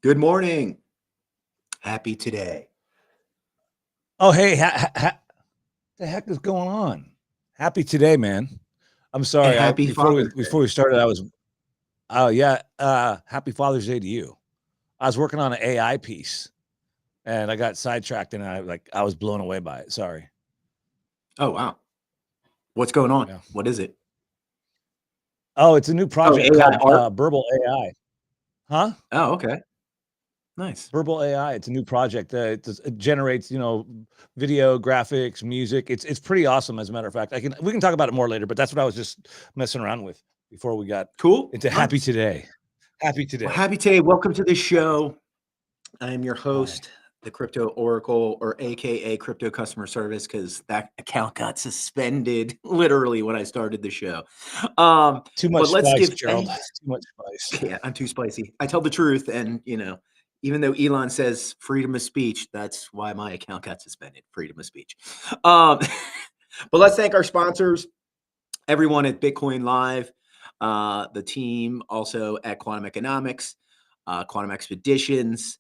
Good morning. Happy today. Oh, hey, the heck is going on? Happy today, man. I'm sorry. And happy Before Father's we started, I was, oh yeah, happy Father's Day to you. I was working on an AI piece, and I got sidetracked, and I was blown away by it. Sorry. Oh, wow. What's going on? Yeah. What is it? Oh, it's a new project AI called art? Verbal AI. Huh? Oh, okay. Nice. Verbal AI. It's a new project. It generates, video, graphics, music. It's pretty awesome. As a matter of fact, we can talk about it more later. But that's what I was just messing around with before we got Cool. into Nice. Happy Today. Happy today. Well, happy today. Welcome to the show. I am your host, the Crypto Oracle, or AKA Crypto Customer Service, because that account got suspended literally when I started the show. Too much let's spice, give Gerald. Too much spice. Yeah, I'm too spicy. I tell the truth, and even though Elon says freedom of speech, that's why my account got suspended. Freedom of speech. But let's thank our sponsors, everyone at Bitcoin Live, the team also at Quantum Economics, Quantum Expeditions,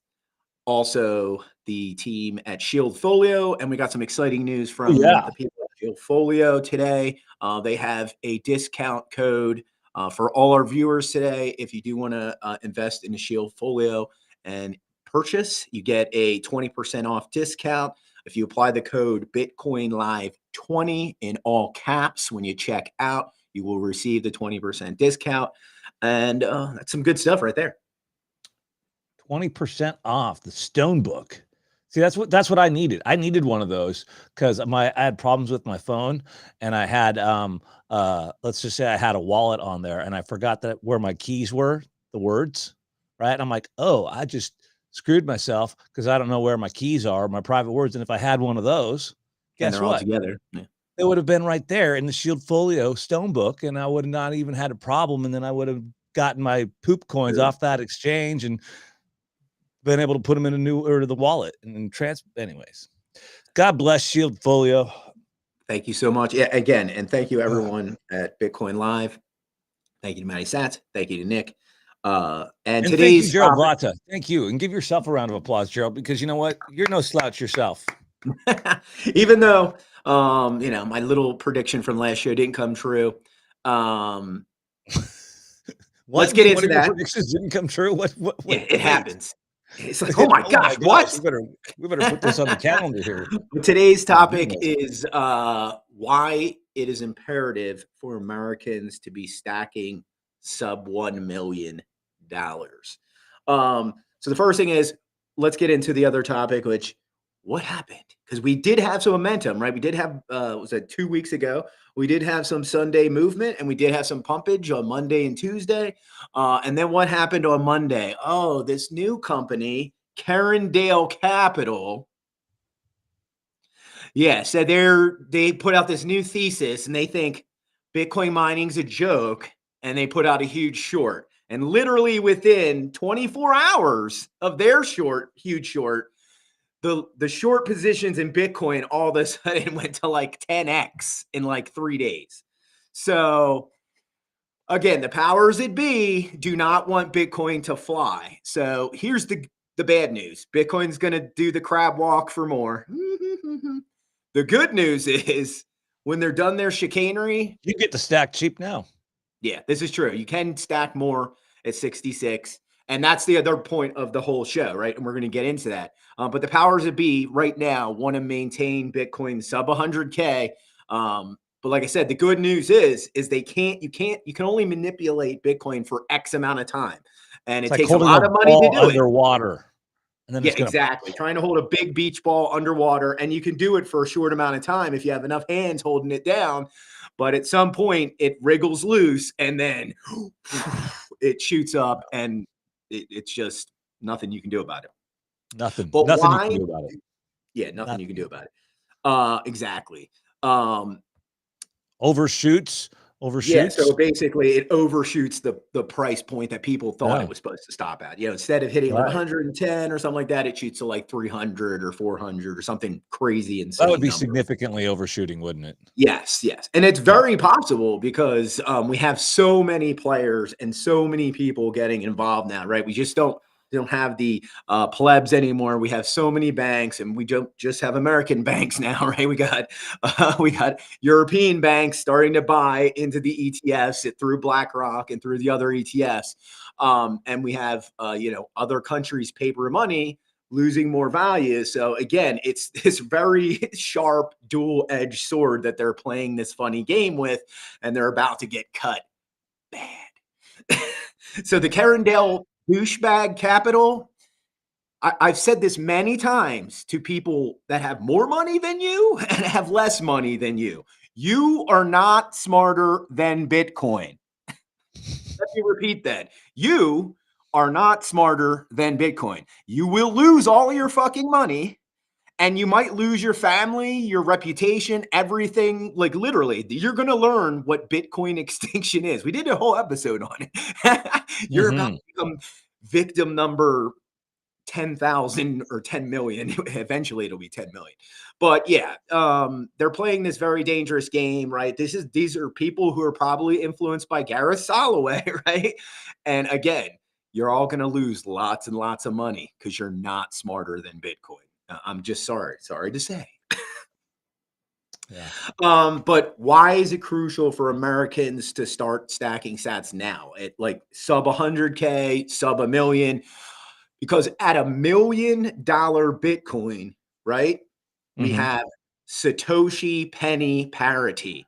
also the team at Shield Folio, and we got some exciting news from the people at Shield Folio today. They have a discount code for all our viewers today. If you do want to invest in a Shield Folio and purchase, you get a 20% off discount. If you apply the code Bitcoin Live 20 in all caps when you check out, you will receive the 20% discount. And that's some good stuff right there. 20% off the Stone Book. See, that's what I needed. I needed one of those because I had problems with my phone, and I had let's just say I had a wallet on there, and I forgot that where my keys were, the words, right? And I'm like, oh, I just screwed myself because I don't know where my keys are, my private words. And if I had one of those, guess all what? together. Yeah. They would have been right there in the Shield Folio Stone Book, and I would have not even had a problem. And then I would have gotten my poop coins off that exchange and been able to put them in the wallet and anyways. God bless Shield Folio. Thank you so much. Yeah, again, and thank you everyone at Bitcoin Live. Thank you to MattySats. Thank you to Nick. And today's thank you, Gerald Blata. Thank you. And give yourself a round of applause, Gerald, because you know what? You're no slouch yourself. Even though my little prediction from last show didn't come true. Let's get into that. Predictions didn't come true. What it happens. It's like, oh my gosh, what? We better put this on the calendar here. Today's topic is why it is imperative for Americans to be stacking sub $1 million. So the first thing is, let's get into the other topic, which what happened? Because we did have some momentum, right? We did have, was that 2 weeks ago? We did have some Sunday movement, and we did have some pumpage on Monday and Tuesday. And then what happened on Monday? Oh, this new company, Carindale Capital. Yeah, so they put out this new thesis, and they think Bitcoin mining's a joke, and they put out a huge short. And literally within 24 hours of their huge short, the short positions in Bitcoin all of a sudden went to like 10x in like 3 days. So again, the powers that be do not want Bitcoin to fly. So here's the bad news. Bitcoin's going to do the crab walk for more. The good news is when they're done their chicanery, you get to stack cheap now. Yeah, this is true. You can stack more at 66. And that's the other point of the whole show, right? And we're going to get into that. But the powers that be right now want to maintain Bitcoin sub 100K. But like I said, the good news is you can only manipulate Bitcoin for X amount of time. And it takes a lot of money to do it. Underwater. And then exactly. Trying to hold a big beach ball underwater. And you can do it for a short amount of time if you have enough hands holding it down. But at some point, it wriggles loose and then it shoots up, and it's just nothing you can do about it. Nothing. But nothing why? You can do about it. Yeah, nothing you can do about it. Exactly. Overshoots. Yeah, so basically it overshoots the price point that people thought it was supposed to stop at. Instead of hitting like 110 or something like that, it shoots to like 300 or 400 or something crazy insane. That would be significantly overshooting, wouldn't it? Yes. And it's very possible because we have so many players and so many people getting involved now, right? We just don't don't have the plebs anymore. We have so many banks, and we don't just have American banks now, right? We got European banks starting to buy into the ETFs through BlackRock and through the other ETFs, and we have other countries' paper money losing more value. So again, it's this very sharp dual-edged sword that they're playing this funny game with, and they're about to get cut bad. So the Carindale douchebag capital, I've said this many times to people that have more money than you and have less money than you. You are not smarter than Bitcoin. Let me repeat that. You are not smarter than Bitcoin. You will lose all your fucking money, and you might lose your family, your reputation, everything. Like literally, you're going to learn what Bitcoin extinction is. We did a whole episode on it. You're about to become victim number 10,000 or 10 million. Eventually it'll be 10 million. But yeah, they're playing this very dangerous game, right? These are people who are probably influenced by Gareth Soloway, right? And again, you're all going to lose lots and lots of money because you're not smarter than Bitcoin. I'm just sorry to say. Yeah. But why is it crucial for Americans to start stacking sats now at like sub 100K, sub $1 million? Because at $1 million Bitcoin, right, we have Satoshi penny parity,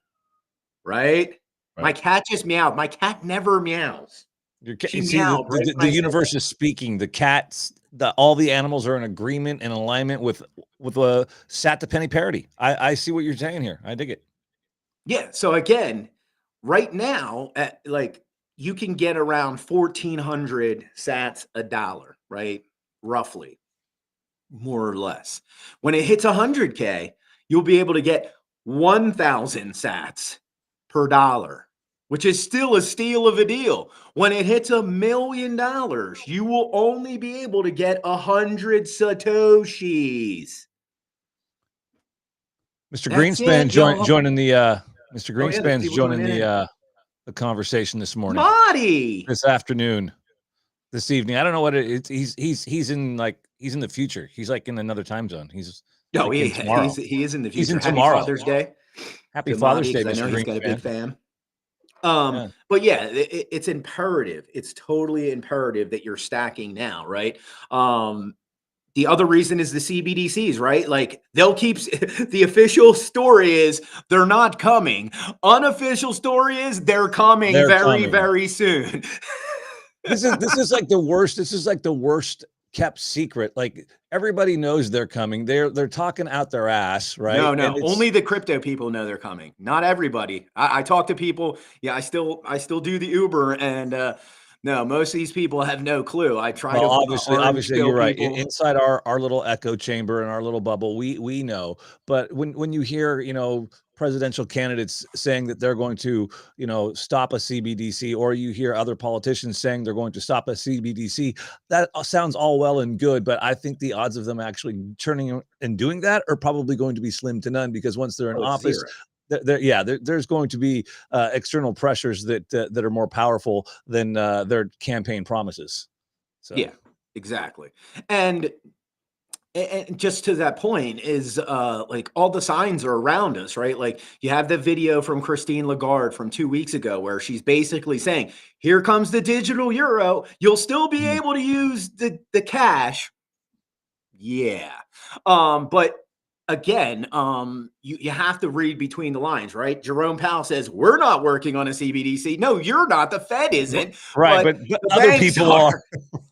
right? My cat just meowed. My cat never meows. You see, the universe is speaking. The cats, all the animals are in agreement and alignment with a sat to penny parity. I see what you're saying here. I dig it. Yeah. So again, right now, you can get around 1,400 sats a dollar, right? Roughly, more or less. When it hits 100K, you'll be able to get 1,000 sats per dollar, which is still a steal of a deal. When it hits $1 million, you will only be able to get 100 Satoshis. Mr. Greenspan joining the Mr. Greenspan's joining the conversation this morning. Matty! This afternoon. This evening. I don't know what it is. He's in the future. He's like in another time zone. He is in the future. He's in tomorrow. Happy Father's Day. Happy Father's Day, I know Mr. he's got a big fan. But yeah, it's imperative. It's totally imperative that you're stacking now, right? The other reason is the CBDCs, right? Like they'll keep the official story is they're not coming. Unofficial story is they're coming very soon. This is like the worst. This is like the worst kept secret. Like everybody knows they're coming. They're talking out their ass, right? No. Only the crypto people know they're coming. Not everybody. I talk to people. Yeah, I still do the Uber, and no, most of these people have no clue. I try to obviously you're right. Inside our little echo chamber and our little bubble, we know. But when you hear, presidential candidates saying that they're going to, stop a CBDC, or you hear other politicians saying they're going to stop a CBDC, that sounds all well and good, but I think the odds of them actually turning and doing that are probably going to be slim to none, because once they're in office, there's going to be external pressures that are more powerful than their campaign promises. So yeah, exactly. And just to that point is like all the signs are around us, right? Like you have the video from Christine Lagarde from 2 weeks ago where she's basically saying, here comes the digital euro. You'll still be able to use the cash. Yeah. But again, you have to read between the lines, right? Jerome Powell says, we're not working on a CBDC. No, you're not. The Fed isn't. Right, but other people are.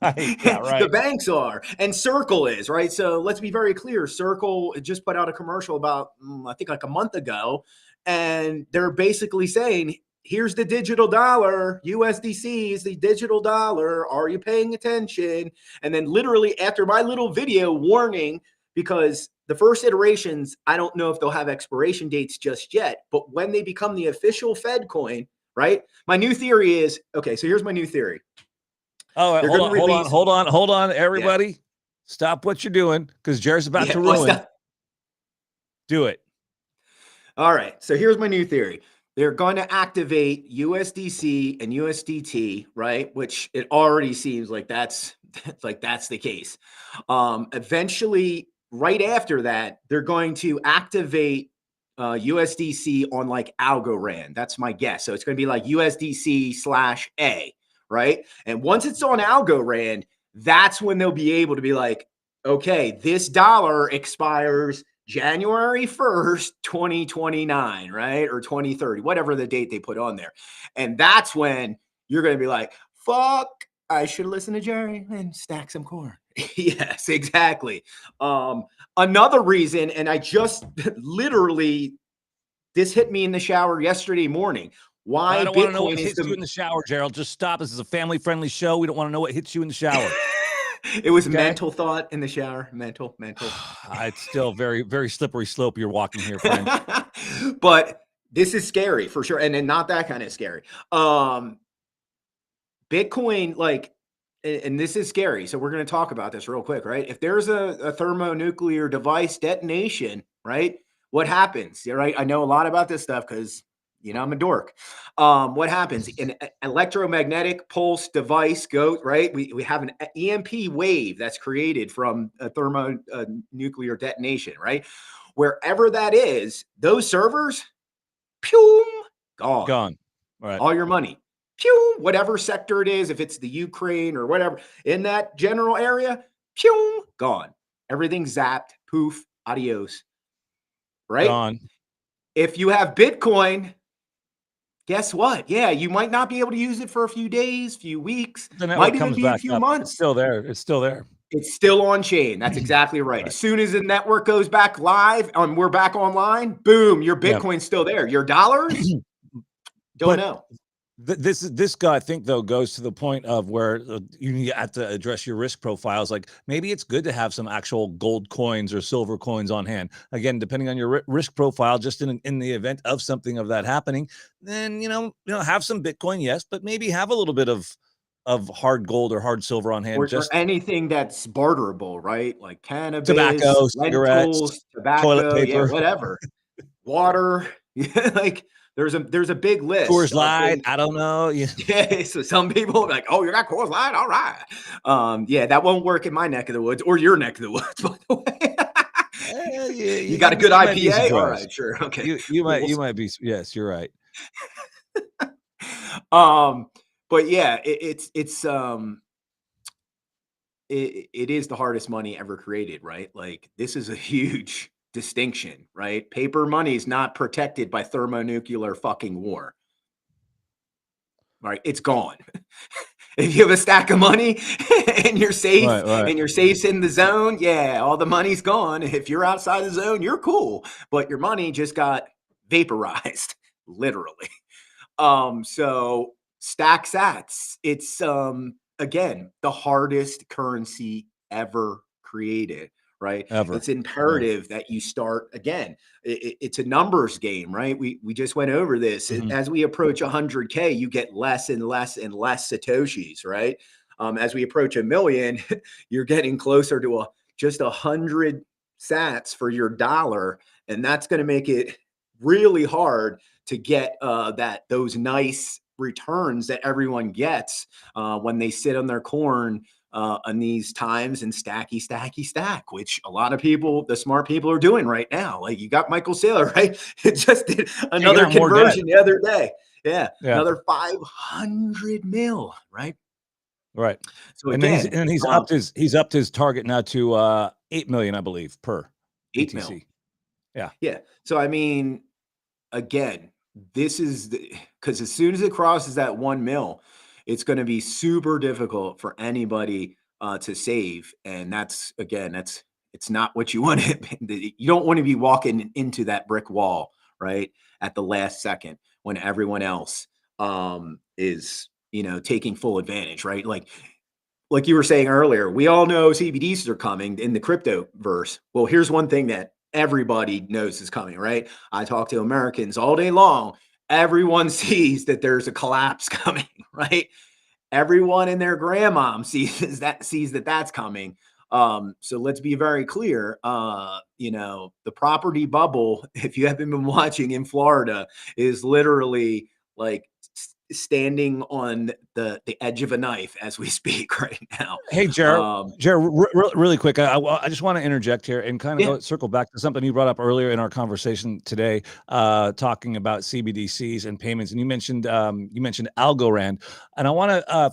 Right. Yeah, right. The banks are. And Circle is, right? So let's be very clear. Circle just put out a commercial about, I think like a month ago, and they're basically saying, here's the digital dollar. USDC is the digital dollar. Are you paying attention? And then literally after my little video warning, because the first iterations, I don't know if they'll have expiration dates just yet, but when they become the official Fed coin, right? My new theory is, okay, so here's my new theory. Oh, hold on, everybody. Yeah. Stop what you're doing, because Jared's about to ruin. Do it. All right, so here's my new theory. they're going to activate USDC and USDT, right? Which it already seems like that's the case. Eventually, right after that, they're going to activate USDC on like Algorand. That's my guess. So it's going to be like USDC/A, right? And once it's on Algorand, that's when they'll be able to be like, okay, this dollar expires January 1st, 2029, right? Or 2030, whatever the date they put on there. And that's when you're going to be like, fuck, I should listen to Jerry and stack some corn. Yes, exactly. Another reason, and I just literally, this hit me in the shower yesterday morning. Why I don't want to know Bitcoin what is hits you in the shower, Gerald. Just stop. This is a family-friendly show. We don't want to know what hits you in the shower. It was Okay? mental thought in the shower. Mental. It's still very, very slippery slope you're walking here, friend. But this is scary for sure. And then not that kind of scary. Bitcoin, like, and this is scary. So we're going to talk about this real quick, right? If there's a thermonuclear device detonation, right? What happens? Right? I know a lot about this stuff because, you know, I'm a dork. What happens? An electromagnetic pulse device goes, right? We have an EMP wave that's created from a thermonuclear detonation, right? Wherever that is, those servers, pew, gone. All right. All your money. Pew, whatever sector it is, if it's the Ukraine or whatever, in that general area, pew, gone. Everything's zapped, poof, adios. Right? Gone. If you have Bitcoin, guess what? Yeah, you might not be able to use it for a few days, few weeks, The network might even comes be a back few up. months. It's still there. It's still there. It's still on chain. That's exactly right. As soon as the network goes back live and we're back online, boom, your Bitcoin's still there. Your dollars, don't know. This guy, I think, though, goes to the point of where you have to address your risk profiles. Like maybe it's good to have some actual gold coins or silver coins on hand. Again, depending on your risk profile, just in the event of something of that happening, then you know have some Bitcoin, yes, but maybe have a little bit of hard gold or hard silver on hand. Or anything that's barterable, right? Like cannabis, Tobacco, cigarettes, lentils, tobacco, toilet paper, whatever. Water. Like there's a big list. Coors Light. I don't know. Yeah. So some people are like, oh, you got Coors Light? All right. Yeah, that won't work in my neck of the woods or your neck of the woods, by the way. You got a good IPA? All right, sure. Okay. You might be. Yes, you're right. But yeah, it is the hardest money ever created, right? Like this is a huge distinction, right? Paper money is not protected by thermonuclear fucking war. Right? It's gone. If you have a stack of money and you're safe and your safe's in the zone, yeah, all the money's gone. If you're outside the zone, you're cool, but your money just got vaporized, literally. So stack sats, it's again the hardest currency ever created, right? Ever. It's imperative that you start again. It's a numbers game, right? We just went over this. As we approach 100K, you get less and less and less satoshis, right? As we approach 1 million, you're getting closer to just 100 sats for your dollar, and that's going to make it really hard to get those nice returns that everyone gets when they sit on their corn on these times and stack, which a lot of people, the smart people, are doing right now. Like you got Michael Saylor, right? It just did another conversion the other day. Yeah, another 500 mil, right? Right. So and again, then he's upped his target now to 8 million, I believe, per 8 BTC. mil. Yeah. So I mean, again, this is because as soon as it crosses that 1 mil, it's going to be super difficult for anybody to save. And it's not what you want. You don't want to be walking into that brick wall, right? At the last second when everyone else is, taking full advantage, right? Like you were saying earlier, we all know CBDCs are coming in the crypto verse. Well, here's one thing that everybody knows is coming, right? I talk to Americans all day long. Everyone sees that there's a collapse coming, right? Everyone and their grandmom sees that that's coming. So let's be very clear. The property bubble, if you haven't been watching in Florida, is literally like standing on the edge of a knife as we speak right now. Hey, Gerald, really quick, I just want to interject here and kind of circle back to something you brought up earlier in our conversation today, talking about CBDCs and payments, and you mentioned Algorand, and I want to I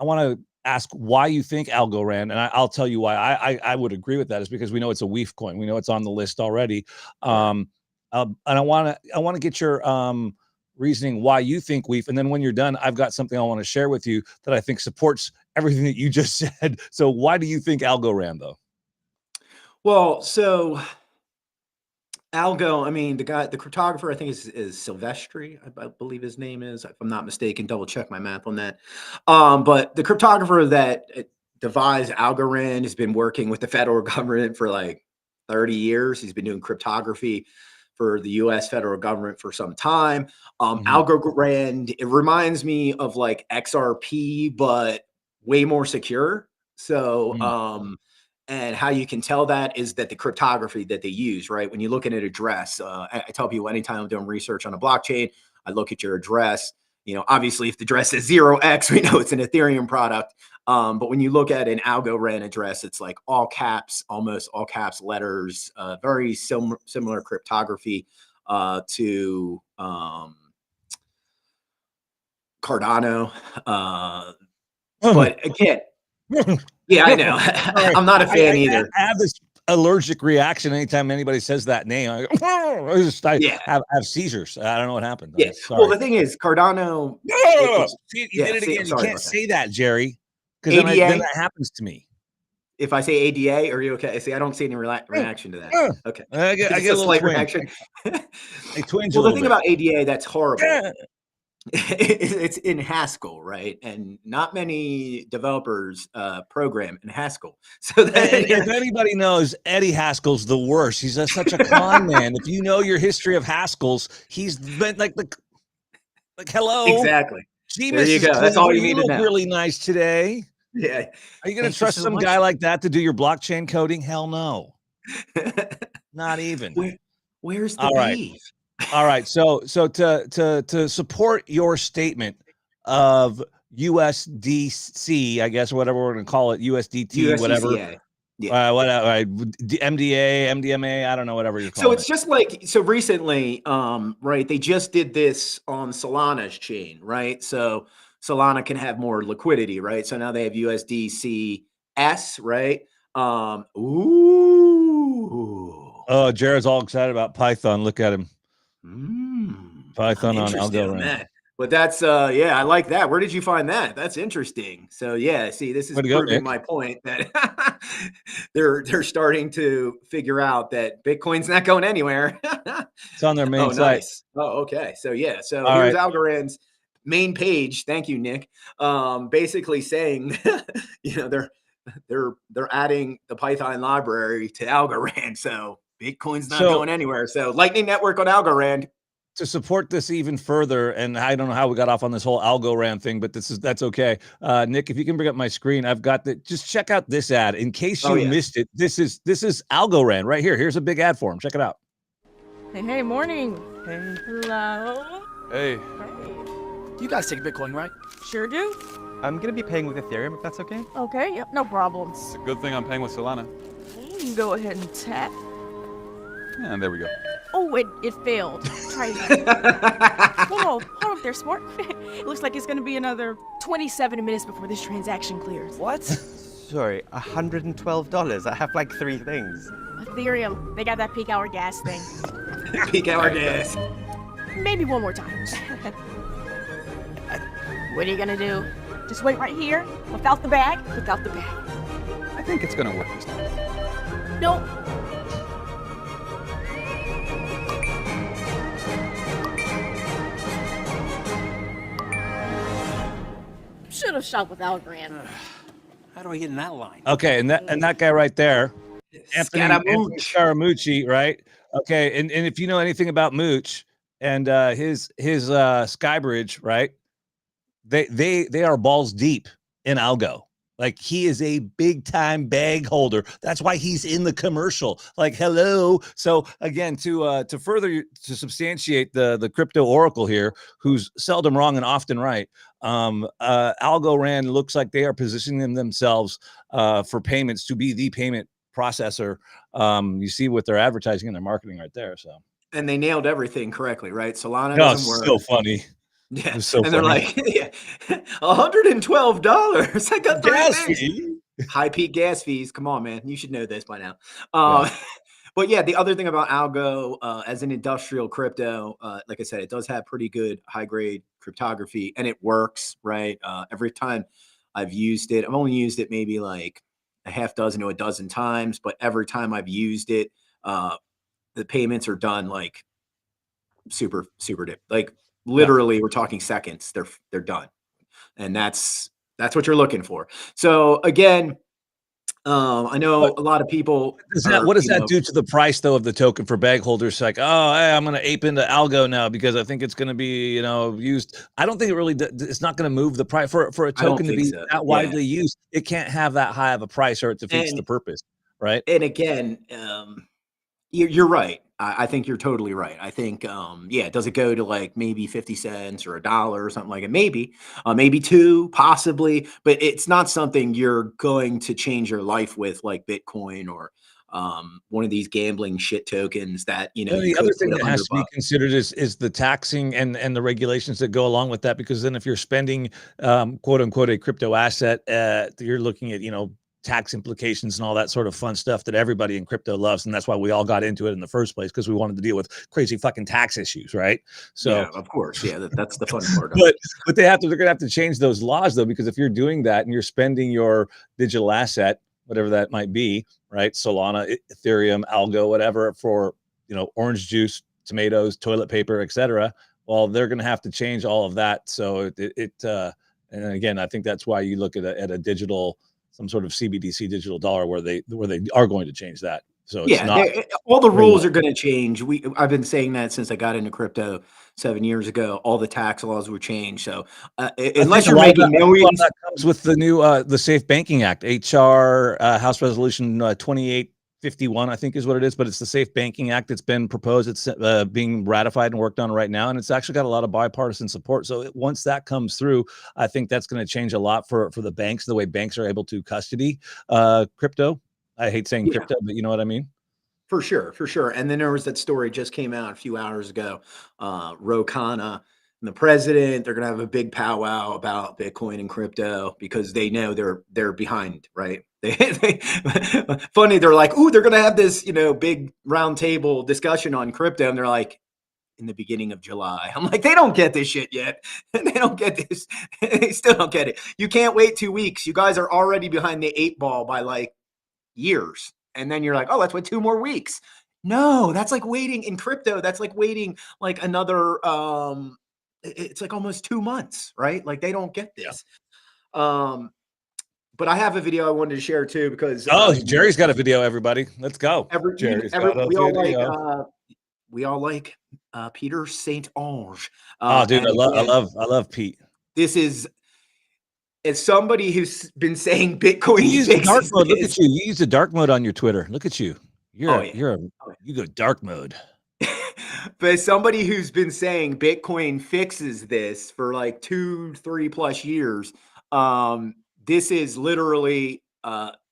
want to ask why you think Algorand, and I'll tell you why I would agree with that, is because we know it's a WEEF coin, we know it's on the list already, and I want to get your reasoning why you think WEEF, and then when you're done, I've got something I want to share with you that I think supports everything that you just said. So why do you think Algorand, though? Well, so Algo, I mean, the cryptographer, I think is Silvestri, I believe his name is, if I'm not mistaken. Double check my math on that. But the cryptographer that devised Algorand has been working with the federal government for like 30 years. He's been doing cryptography for the U.S. federal government for some time. Algorand, it reminds me of like XRP, but way more secure. So, and how you can tell that is that the cryptography that they use, right? When you look at an address, I tell people anytime I'm doing research on a blockchain, I look at your address. Obviously, if the address is 0x, we know it's an Ethereum product. But when you look at an Algorand address, it's like all caps, almost all caps letters, very similar cryptography to Cardano. But again, yeah, I know. I'm not a fan either. I have this allergic reaction anytime anybody says that name. I have seizures. I don't know what happened. Yeah. Well, the thing is, Cardano. You did it again. You can't say that, Jerry, because then that happens to me. If I say ADA, are you okay? See, I don't see any reaction to that. Okay. I get a slight reaction. Well, the thing about ADA that's horrible. It's in Haskell, right? And not many developers program in Haskell. So if anybody knows, Eddie Haskell's the worst. He's such a con man. If you know your history of Haskells, he's been like hello. Exactly. Gee, there you go. That's all you need to know. Really nice today. Yeah. Are you going to trust some guy like that to do your blockchain coding? Hell no. Not even. Where's the beef? All right. So to support your statement of USDC, I guess, whatever we're going to call it, USDT, whatever. Yeah. MDA, MDMA, I don't know, whatever you're calling it. So it's just like, so recently, right, they just did this on Solana's chain, right? So Solana can have more liquidity, right? So now they have USDCS, right? Oh, Jared's all excited about Python. Look at him. Python on Algorand. But that's I like that. Where did you find that? That's interesting. So yeah, see, this is proving my point that they're starting to figure out that Bitcoin's not going anywhere. It's on their main site. Nice. Oh, okay. So yeah, so here's Algorand's main page. Thank you, Nick. Basically saying, they're adding the Python library to Algorand. So Bitcoin's not going anywhere. So Lightning Network on Algorand. To support this even further, and I don't know how we got off on this whole Algorand thing, but that's okay. Nick, if you can bring up my screen, I've got just check out this ad in case you missed it. This is Algorand right here. Here's a big ad for him. Check it out. Hey, morning. Hey. Hello. Hey. You guys take Bitcoin, right? Sure do. I'm gonna be paying with Ethereum if that's okay. Okay, yep, no problems. It's a good thing I'm paying with Solana. You can go ahead and tap. And there we go. Oh, it failed. Try again. Hold up there, smart. It looks like it's gonna be another 27 minutes before this transaction clears. What? Sorry, $112. I have like 3 things. Ethereum, they got that peak hour gas thing. Peak hour gas. Maybe one more time. What are you gonna do? Just wait right here, without the bag, I think it's gonna work this time. Nope. Should have shot with Algorand. How do I get in that line? Okay, and that guy right there, Anthony Scaramucci, right? Okay, and if you know anything about Mooch and his Skybridge, right? They are balls deep in algo. Like, he is a big time bag holder. That's why he's in the commercial. Like, hello. So again, to further to substantiate the crypto oracle here, who's seldom wrong and often right, Algorand looks like they are positioning themselves for payments to be the payment processor. You see with their advertising and their marketing right there. So, and they nailed everything correctly, right? Solana oh, doesn't work. so funny. Yeah, So and they're funny. like, yeah, $112. I got 3 Gas things. fee. High peak gas fees. Come on, man. You should know this by now. Yeah. But yeah, the other thing about Algo as an industrial crypto, like I said, it does have pretty good high grade cryptography, and it works, right? Every time I've used it, I've only used it maybe like a half dozen to a dozen times, but every time I've used it, the payments are done like super dip. Like literally, we're talking seconds. They're done, and that's what you're looking for. So again, I know a lot of people. What does that do to the price though of the token for bag holders? Like, oh, hey, I'm going to ape into Algo now because I think it's going to be, used. I don't think it really. It's not going to move the price for a token to be that widely used. It can't have that high of a price, or it defeats the purpose, right? And again, you're right. I think you're totally right. I think, does it go to like maybe 50 cents or $1 or something like it? Maybe, maybe 2, possibly, but it's not something you're going to change your life with, like Bitcoin or one of these gambling shit tokens that, The other thing that has to be considered is the taxing and the regulations that go along with that, because then if you're spending, quote unquote, a crypto asset, you're looking at, tax implications and all that sort of fun stuff that everybody in crypto loves. And that's why we all got into it in the first place, because we wanted to deal with crazy fucking tax issues, right? So yeah, of course. Yeah, that's the fun part. But they're gonna have to change those laws though, because if you're doing that and you're spending your digital asset, whatever that might be, right? Solana, Ethereum, Algo, whatever, for orange juice, tomatoes, toilet paper, etc. Well, they're gonna have to change all of that. So and again, I think that's why you look at a digital, some sort of CBDC digital dollar where they are going to change that. So it's not all the rules are going to change. I've been saying that since I got into crypto 7 years ago. All the tax laws were changed. So unless you're making millions, that comes with the new the Safe Banking Act, HR House Resolution 2851, I think is what it is. But it's the Safe Banking Act. It's been proposed. It's being ratified and worked on right now, and it's actually got a lot of bipartisan support. So once that comes through, I think that's going to change a lot for the banks, the way banks are able to custody crypto. I hate saying crypto, but you know what I mean? For sure. And then there was that story just came out a few hours ago. Ro Khanna and the president, they're going to have a big powwow about Bitcoin and crypto because they know they're behind, right? Funny, they're like, ooh, they're going to have this, big round table discussion on crypto. And they're like, in the beginning of July. I'm like, they don't get this shit yet. They don't get this. They still don't get it. You can't wait 2 weeks. You guys are already behind the 8 ball by like years. And then you're like, oh, let's wait 2 more weeks. No, that's like waiting in crypto. That's like waiting like another, it's like almost 2 months, right? Like they don't get this. But I have a video I wanted to share too, because Jerry's got a video, everybody. Let's go. We all like Peter St. Ange. Dude, I love Pete. This is, as somebody who's been saying Bitcoin, you use dark mode. Look at you. You use the dark mode on your Twitter. Look at you. You go dark mode. But as somebody who's been saying Bitcoin fixes this for like 2-3 plus years, this is literally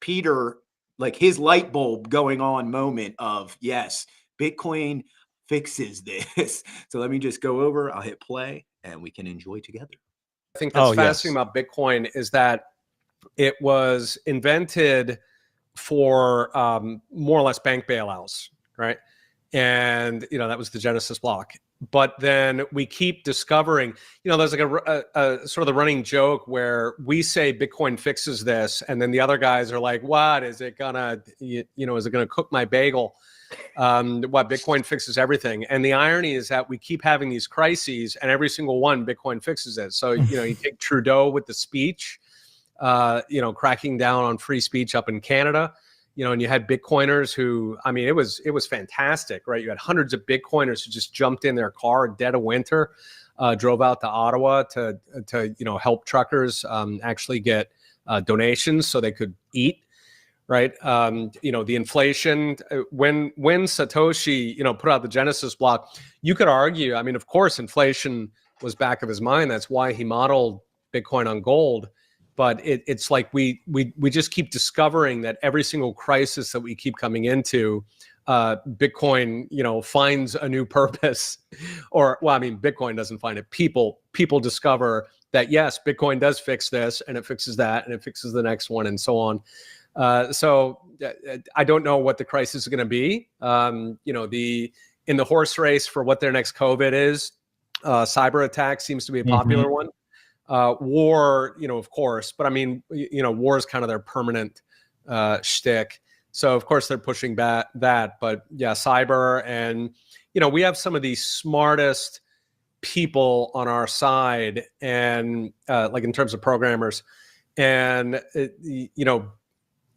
Peter, like his light bulb going on moment of, yes, Bitcoin fixes this. So let me just go over, I'll hit play and we can enjoy together. I think that's fascinating about Bitcoin is that it was invented for more or less bank bailouts, right? And, that was the Genesis block. But then we keep discovering, there's like a sort of the running joke where we say Bitcoin fixes this. And then the other guys are like, what is it gonna, is it gonna cook my bagel? What Bitcoin fixes everything. And the irony is that we keep having these crises and every single one Bitcoin fixes it. So, you take Trudeau with the speech, cracking down on free speech up in Canada, and you had Bitcoiners who, it was fantastic, right? You had hundreds of Bitcoiners who just jumped in their car dead of winter, drove out to Ottawa to help truckers actually get donations so they could eat. Right. The inflation, when Satoshi, put out the Genesis block, you could argue, I mean, of course, inflation was back of his mind. That's why he modeled Bitcoin on gold. But it's like we just keep discovering that every single crisis that we keep coming into, Bitcoin, finds a new purpose. Bitcoin doesn't find it. People discover that, yes, Bitcoin does fix this, and it fixes that, and it fixes the next one, and so on. So I don't know what the crisis is going to be. In the horse race for what their next COVID is, cyber attack seems to be a popular one. War, of course, but I mean, war is kind of their permanent shtick. So of course they're pushing back that, but yeah, cyber, and we have some of the smartest people on our side, and like in terms of programmers, and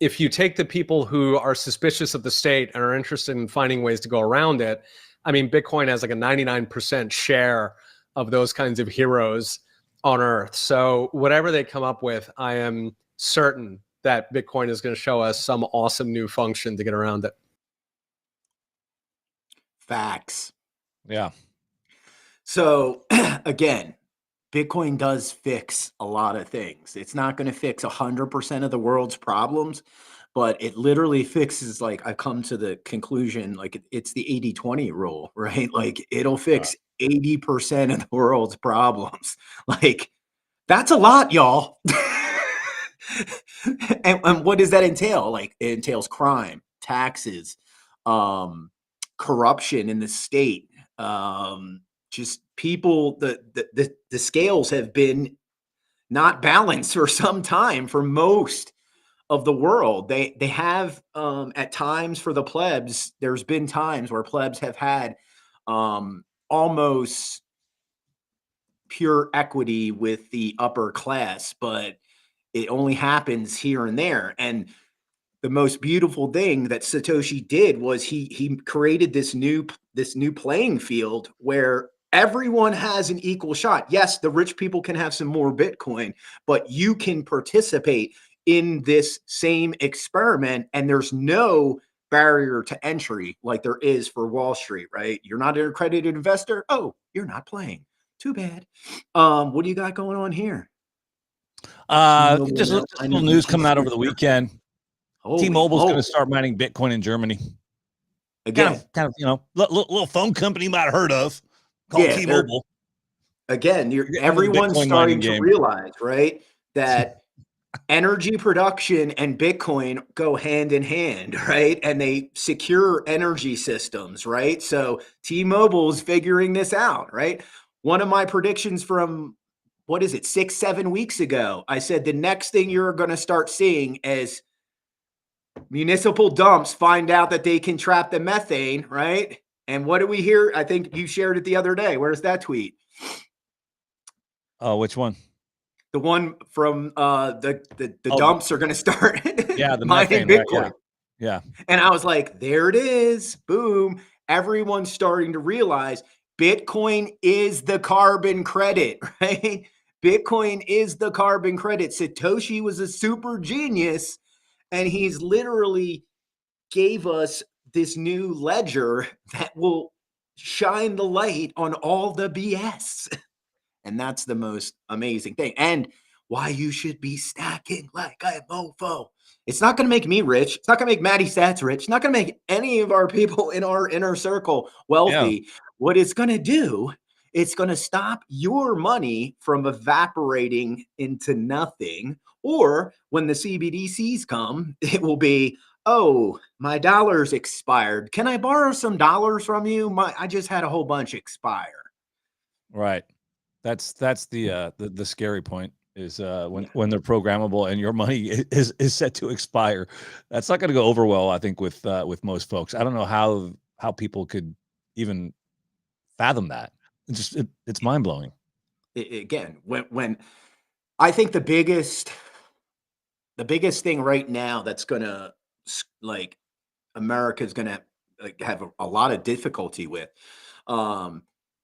if you take the people who are suspicious of the state and are interested in finding ways to go around it, I mean, Bitcoin has like a 99% share of those kinds of heroes on Earth. So whatever they come up with, I am certain that Bitcoin is going to show us some awesome new function to get around it. Facts. Yeah. So again, Bitcoin does fix a lot of things. It's not going to fix 100% of the world's problems, but it literally fixes, like, I've come to the conclusion, like it's the 80-20 rule, right? Like it'll fix 80% of the world's problems. Like that's a lot, y'all. and what does that entail? Like it entails crime, taxes, corruption in the state, just people, the scales have been not balanced for some time for most of the world. They have at times for the plebs, there's been times where plebs have had almost pure equity with the upper class, but it only happens here and there. And the most beautiful thing that Satoshi did was he created this new playing field where everyone has an equal shot. Yes, the rich people can have some more Bitcoin, but you can participate in this same experiment, and there's no barrier to entry like there is for Wall Street, right? You're not an accredited investor. Oh, you're not playing. Too bad. What do you got going on here? Just a little news coming out over the weekend. T-Mobile's going to start mining Bitcoin in Germany. Again, kind of, little phone company you might have heard of called T-Mobile. Again, everyone's starting to realize, right, that energy production and Bitcoin go hand in hand, right? And they secure energy systems, right? So T-Mobile's figuring this out, right? One of my predictions from, 6-7 weeks ago, I said the next thing you're going to start seeing is municipal dumps find out that they can trap the methane, right? And what do we hear? I think you shared it the other day. Where's that tweet? Oh, which one? The one from the dumps are going to start the mining methane, Bitcoin. Right? Yeah. And I was like, there it is. Boom. Everyone's starting to realize Bitcoin is the carbon credit, right? Bitcoin is the carbon credit. Satoshi was a super genius, and he's literally gave us this new ledger that will shine the light on all the BS. And that's the most amazing thing. And why you should be stacking like a mofo. It's not going to make me rich. It's not going to make MattySats rich. It's not going to make any of our people in our inner circle wealthy. Yeah. What it's going to do, it's going to stop your money from evaporating into nothing. Or when the CBDCs come, it will be, oh, my dollar's expired. Can I borrow some dollars from you? I just had a whole bunch expire. Right. That's the scary point is when they're programmable and your money is set to expire. That's not going to go over well, I think, with most folks. I don't know how people could even fathom that. It's mind blowing. Again, when I think the biggest thing right now that's going to, like, America's going to have a lot of difficulty with,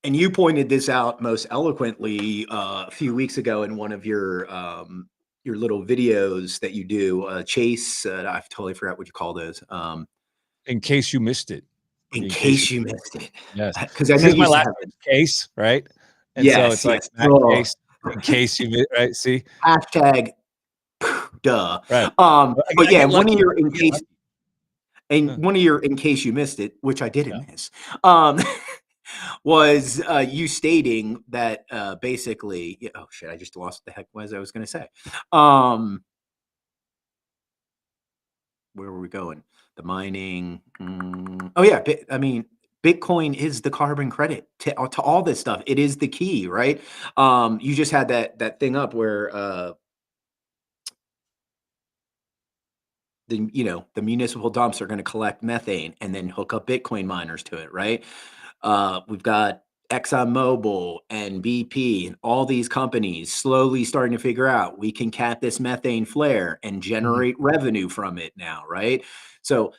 and you pointed this out most eloquently a few weeks ago in one of your your little videos that you do, Chase. I've totally forgot what you call those. In case you missed it. In case you missed it. Yes. Because I know This is you my last have it. case, right? And so Yes, it's like yes. that Oh. case in case you missed, right? See? Hashtag duh. Right. But yeah, one of your in case Yeah. one of your in case you missed it, which I didn't miss, was you stating that basically, oh shit, I just lost the heck was I was gonna say. Where were we going? The mining. Oh yeah, I mean, Bitcoin is the carbon credit to all this stuff. It is the key, right? You just had that thing up where the municipal dumps are going to collect methane and then hook up Bitcoin miners to it, right? We've got ExxonMobil and BP and all these companies slowly starting to figure out we can cap this methane flare and generate revenue from it now, right? So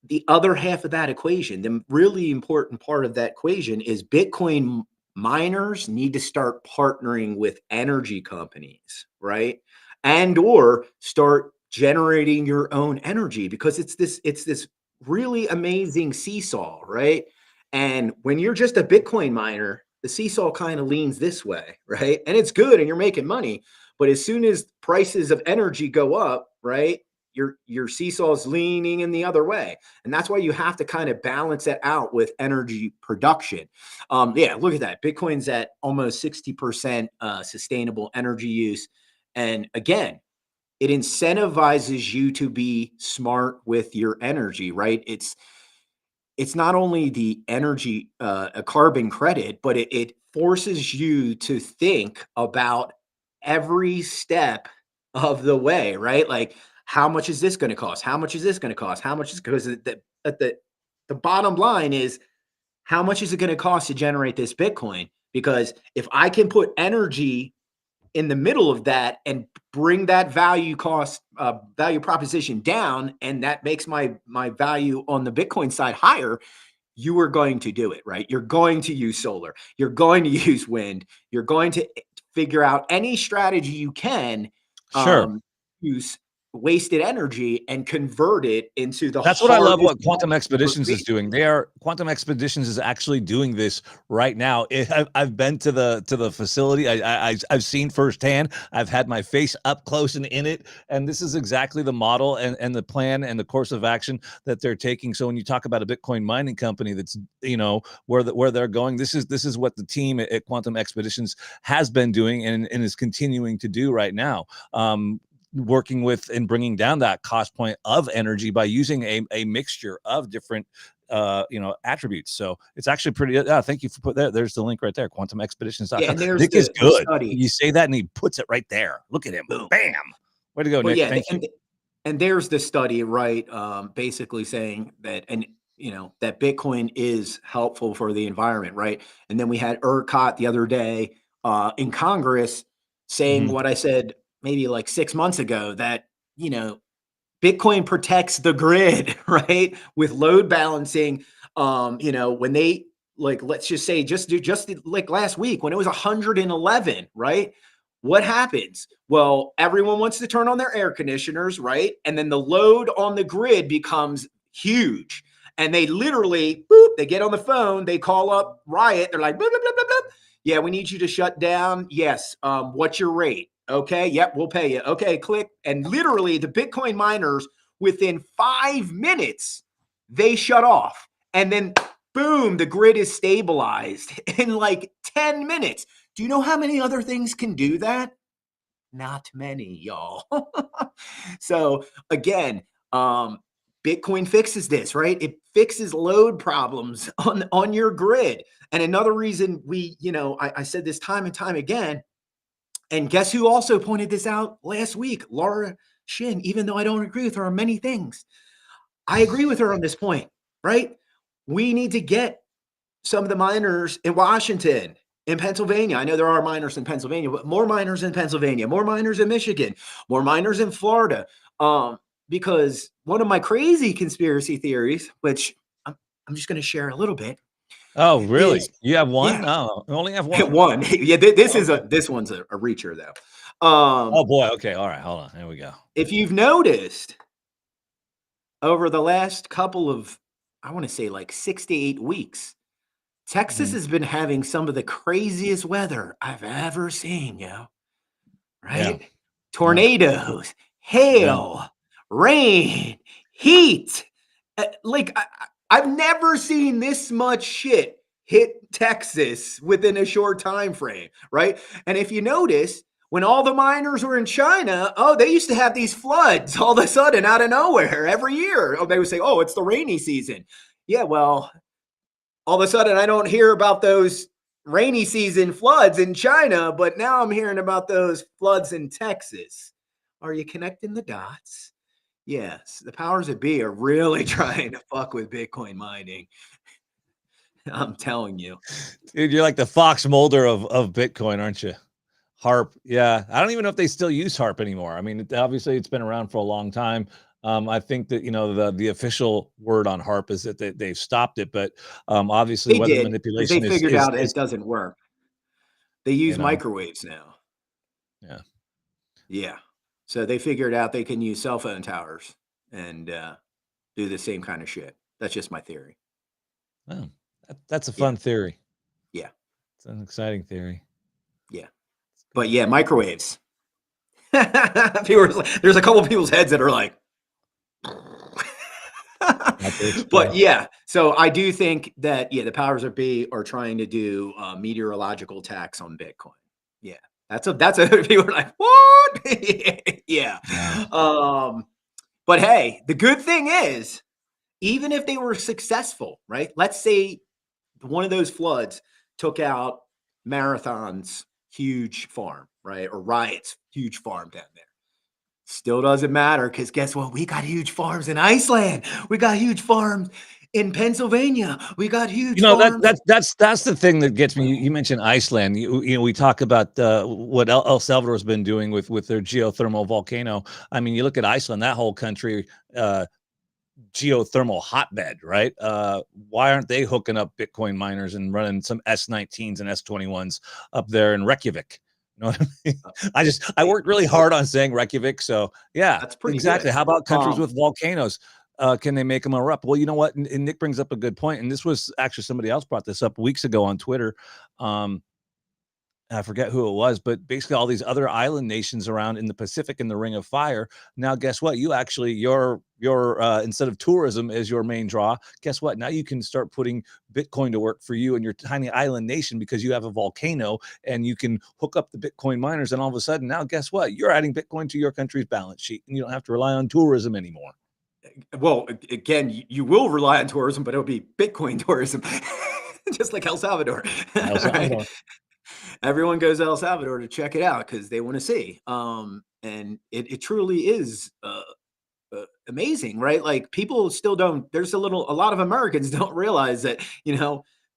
the other half of that equation, the really important part of that equation is Bitcoin miners need to start partnering with energy companies, right? And or start generating your own energy, because it's this really amazing seesaw, right? And when you're just a Bitcoin miner, the seesaw kind of leans this way, right? And it's good and you're making money, but as soon as prices of energy go up, right, your seesaw is leaning in the other way. And that's why you have to kind of balance it out with energy production. Yeah, look at that. Bitcoin's at almost 60% sustainable energy use. And again, it incentivizes you to be smart with your energy, right? It's not only the energy, a carbon credit, but it forces you to think about every step of the way, right? Like, how much is this going to cost? How much is this going to cost? How much is, because the bottom line is, how much is it going to cost to generate this Bitcoin? Because if I can put energy in the middle of that and bring that value proposition down, and that makes my value on the Bitcoin side higher, you are going to do it, right? You're going to use solar. You're going to use wind. You're going to figure out any strategy you can use wasted energy and convert it into the That's what I love what Quantum Expeditions is doing. Quantum Expeditions is actually doing this right now. I've been to the facility. I've seen firsthand. I've had my face up close and in it, and this is exactly the model and the plan and the course of action that they're taking. So when you talk about a Bitcoin mining company that's, where they're going, this is what the team at Quantum Expeditions has been doing and is continuing to do right now. Working with and bringing down that cost point of energy by using a mixture of different attributes. So it's actually pretty. Thank you for putting that. There's the link right there. QuantumExpeditions.com. Yeah, and there's Nick is good. study. You say that and he puts it right there. Look at him. Boom. Bam. Way to go, Nick. Yeah, Thank you. And there's the study, right? Basically saying that, and that Bitcoin is helpful for the environment, right? And then we had ERCOT the other day in Congress saying what I said maybe like 6 months ago, that Bitcoin protects the grid, right? With load balancing. When they, like, let's just say just like last week when it was 111, right? What happens? Well, everyone wants to turn on their air conditioners, right? And then the load on the grid becomes huge. And they literally, they get on the phone, they call up Riot. They're like, blah, blah, blah, blah, blah. Yeah, we need you to shut down. Yes. What's your rate? Okay. Yep. We'll pay you. Okay. Click. And literally the Bitcoin miners, within 5 minutes, they shut off. And then boom, the grid is stabilized in like 10 minutes. Do you know how many other things can do that? Not many, y'all. So again, Bitcoin fixes this, right? It fixes load problems on your grid. And another reason I said this time and time again, and guess who also pointed this out last week? Laura Shin, even though I don't agree with her on many things. I agree with her on this point, right? We need to get some of the miners in Washington, in Pennsylvania. I know there are miners in Pennsylvania, but more miners in Pennsylvania, more miners in Michigan, more miners in Florida. Because one of my crazy conspiracy theories, which I'm just going to share a little bit. Oh, really? You have one? Yeah. Oh, I only have one. One. Yeah, this one's a reacher though. Oh boy. Okay. All right. Hold on. Here we go. If you've noticed over the last couple of, I want to say like 6 to 8 weeks, Texas has been having some of the craziest weather I've ever seen, right? Yeah. Tornadoes, hail, rain, heat. I've never seen this much shit hit Texas within a short time frame, right? And if you notice, when all the miners were in China, they used to have these floods all of a sudden out of nowhere every year. They would say, it's the rainy season. Yeah, well, all of a sudden I don't hear about those rainy season floods in China, but now I'm hearing about those floods in Texas. Are you connecting the dots? Yes, the powers that be are really trying to fuck with Bitcoin mining. I'm telling you. Dude, you're like the Fox Mulder of Bitcoin, aren't you? HARP. Yeah. I don't even know if they still use HARP anymore. I mean, obviously it's been around for a long time. I think that, the official word on HARP is that they've stopped it, but obviously They weather did, manipulation they figured out is it doesn't work. They use microwaves now. Yeah. Yeah. So they figured out they can use cell phone towers and do the same kind of shit. That's just my theory. Oh, that's a fun theory. Yeah. It's an exciting theory. Yeah. But yeah, microwaves. There's a couple of people's heads that are like, but yeah, so I do think that, the powers that be are trying to do meteorological attacks on Bitcoin. Yeah. That's a people are like, what? Yeah. But hey, the good thing is, even if they were successful, right? Let's say one of those floods took out Marathon's huge farm, right? Or Riot's huge farm down there. Still doesn't matter, because guess what? We got huge farms in Iceland. We got huge farms in Pennsylvania. We got huge farms. That's the thing that gets me. You mentioned Iceland. We talk about what El Salvador has been doing with their geothermal volcano. I mean, you look at Iceland, that whole country, geothermal hotbed, right? Why aren't they hooking up Bitcoin miners and running some S19s and S21s up there in Reykjavik? You know what I mean? I worked really hard on saying Reykjavik, so yeah, that's pretty exactly. good. How about countries with volcanoes? Can they make them erupt? Well, you know what? And Nick brings up a good point, and this was actually somebody else brought this up weeks ago on Twitter. I forget who it was, but basically all these other island nations around in the Pacific in the Ring of Fire. Now, guess what? You actually, your instead of tourism as your main draw, guess what? Now you can start putting Bitcoin to work for you and your tiny island nation, because you have a volcano and you can hook up the Bitcoin miners. And all of a sudden, now guess what? You're adding Bitcoin to your country's balance sheet, and you don't have to rely on tourism anymore. Well, again, you will rely on tourism, but it'll be Bitcoin tourism, just like El Salvador. El Salvador. Right? Everyone goes to El Salvador to check it out because they want to see. And it truly is amazing, right? Like, people still don't. There's a lot of Americans don't realize that